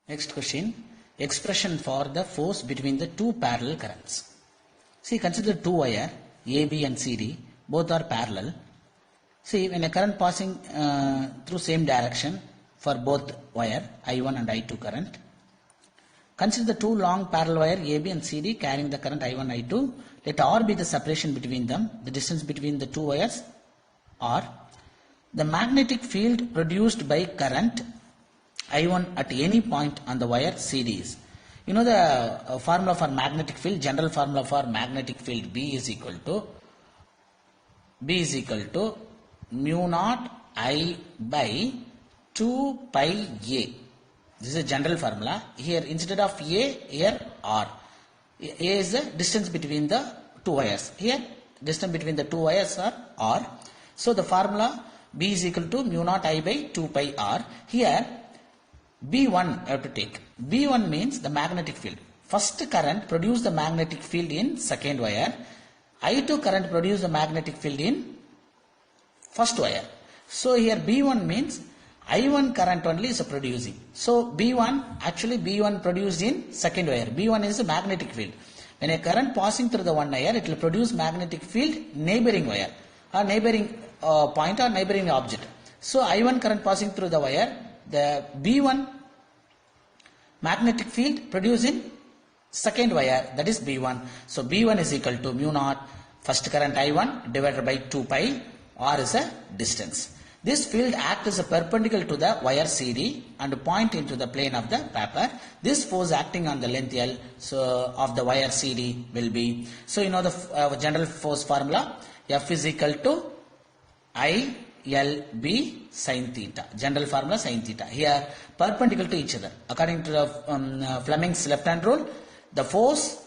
Next question, expression for the force between the two parallel currents. See, consider two wire A, B and CD, both are parallel. See, when a current passing through same direction for both wire I1 and I2 current, consider the two long parallel wire AB and CD carrying the current I1, I2. Let R be the separation between them, the distance between the two wires R. The magnetic field produced by current I1 at any point on the wire CD is. You know the formula for magnetic field, general formula for magnetic field B is equal to mu naught I by 2 pi A. This is a general formula. Here instead of A, here R. A is the distance between the two wires. Here distance between the two wires are R. So the formula B is equal to mu naught I by 2 pi R. Here B1 I have to take. B1 means the magnetic field. First current produce the magnetic field in second wire. I2 current produce the magnetic field in first wire. So here B1 means I1 current only is producing. So B1 produced in second wire. B1 is the magnetic field. When a current passing through the one wire, it will produce magnetic field neighboring wire or neighboring point or neighboring object. So I1 current passing through the wire, the B1 magnetic field produced in second wire, that is B1. So B1 is equal to mu naught first current I1 divided by 2 pi, R is a distance. This field acts as a perpendical to the wire CD and point into the plane of the paper. This force acting on the length L of the wire CD will be, so you know the general force formula, F is equal to I L B sin theta. General formula sin theta. Here perpendicular to each other. According to the Fleming's left hand rule, the force,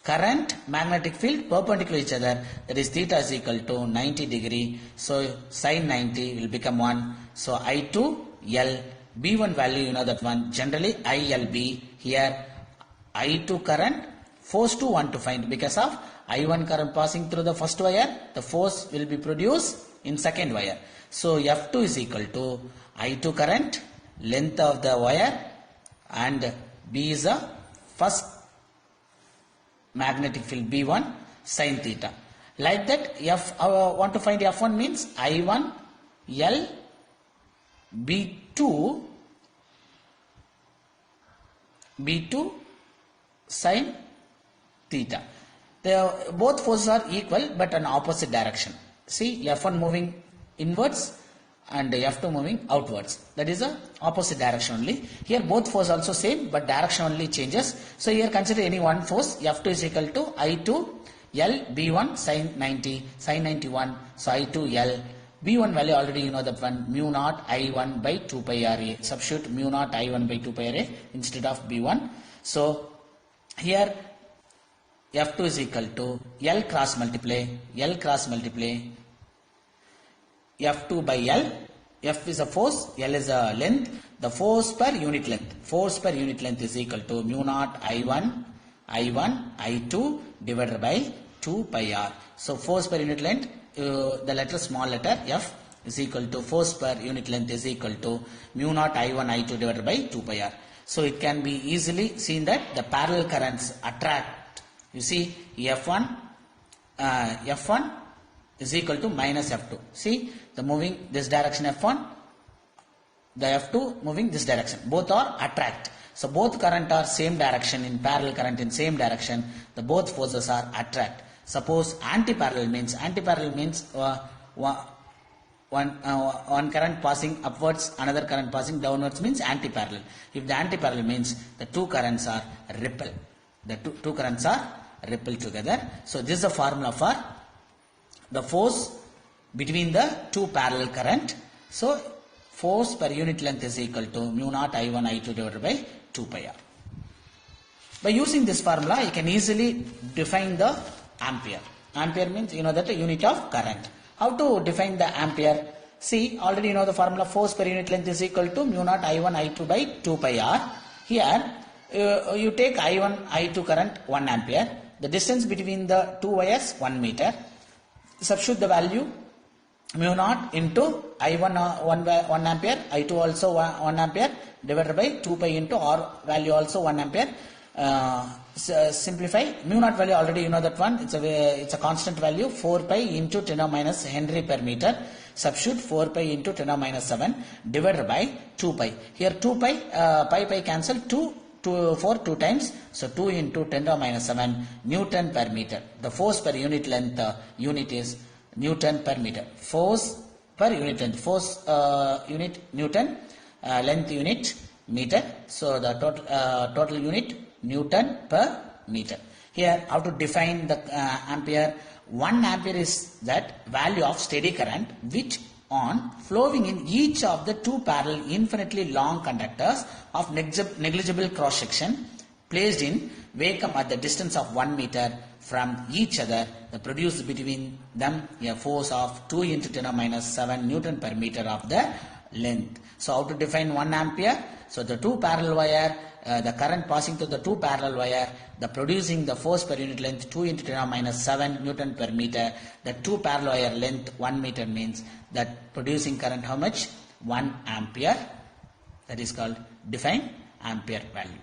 current, magnetic field perpendicular to each other, that is theta is equal to 90 degree. So sin 90 will become 1. So I2 L B1 value, you know that one. Generally ILB. Here I2 current, force to 1 to find because of I1 current passing through the first wire, the force will be produced in second wire. So F2 is equal to I2 current, length of the wire, and B is the first magnetic field B1 sin theta. Like that, want to find F1 means I1 L B2 sin theta. Both forces are equal but in opposite direction. See, F1 moving inwards and F2 moving outwards. That is the opposite direction only. Here both forces also same but direction only changes. So here consider any one force. F2 is equal to I2 L B1 sin 90, sin 91. So I2 L B1 value already you know that one, mu naught I1 by 2 pi RA. Substitute mu naught I1 by 2 pi RA instead of B1. So here F2 is equal to L cross multiply F2 by L. F is a force, L is a length. The force per unit length is equal to mu naught I1 I2 divided by 2 pi R. So force per unit length, the letter small letter F is equal to force per unit length is equal to mu naught I1 I2 divided by 2 pi R. So it can be easily seen that the parallel currents attract. You see F1 is equal to minus F2. See the moving this direction F1, the F2 moving this direction. Both are attract. So both current are same direction in parallel current in same direction. The both forces are attract. Suppose anti-parallel means one current passing upwards, another current passing downwards means anti-parallel. If the anti-parallel means the two currents are repel. The two currents are repel together. So this is the formula for the force between the two parallel current. So force per unit length is equal to mu naught I1 I2 divided by 2 pi R. By using this formula, you can easily define the ampere. Ampere means you know that a unit of current. How to define the ampere? See, already you know the formula, force per unit length is equal to mu naught I1 I2 by 2 pi R. Here you take I1 I2 current 1 ampere. The distance between the two wires 1 meter. Substitute the value mu naught into I1 1 ampere, I2 also 1 ampere divided by 2 pi into R value also 1 ampere. Simplify mu naught value, already you know that one, it's a constant value, 4 pi into 10 minus Henry per meter. Substitute 4 pi into 10 minus 7 divided by 2 pi. Here 2 pi, pi cancel, 2 times, so 2 into 10 minus 7 Newton per meter. The force per unit length unit is Newton per meter. Force per unit length, force unit Newton, length unit meter. So the total unit Newton per meter. Here how to define the ampere. 1 ampere is that value of steady current which on flowing in each of the two parallel infinitely long conductors of negligible cross section placed in vacuum at the distance of 1 meter from each other, the produced between them a force of 2 into 10 minus 7 Newton per meter of the length. So how to define 1 ampere? So the two parallel wire, the current passing through the two parallel wire, the producing the force per unit length 2 into 10 minus 7 Newton per meter. The two parallel wire length 1 meter means that producing current how much? 1 ampere. That is called define ampere value.